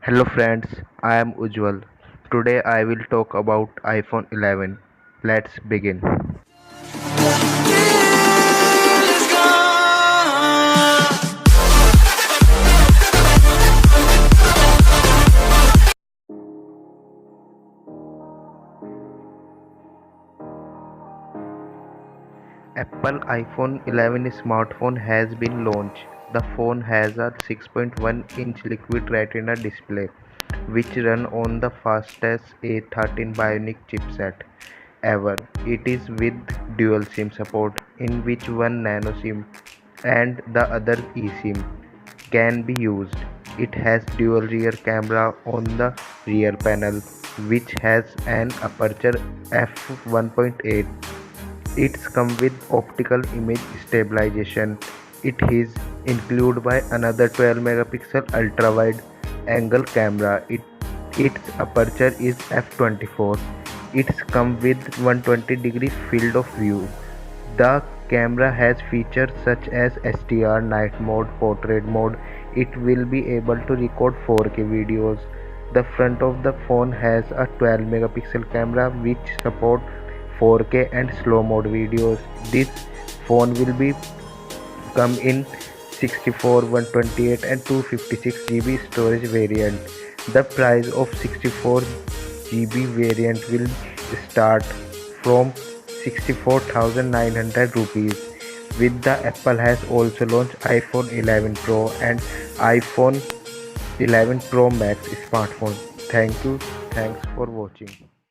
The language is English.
Hello friends, I am Ujjwal. Today I will talk about iPhone 11. Let's begin. Apple iPhone 11 smartphone has been launched. The phone has a 6.1-inch liquid retina display, which run on the fastest A13 Bionic chipset ever. It is with dual SIM support, in which one nano SIM and the other eSIM can be used. It has dual rear camera on the rear panel, which has an aperture f1.8. It's come with optical image stabilization. It is included by another 12 megapixel ultra wide angle camera. Its aperture is f24. It's come with 120-degree field of view. The camera has features such as SDR, night mode, portrait mode. It will be able to record 4K videos. The front of the phone has a 12 megapixel camera which support 4K and slow mode videos. This phone will be come in 64, 128 and 256 GB storage variant. The price of 64 GB variant will start from 64,900 rupees. With the Apple has also launched iPhone 11 Pro and iPhone 11 Pro Max smartphone. Thanks for watching.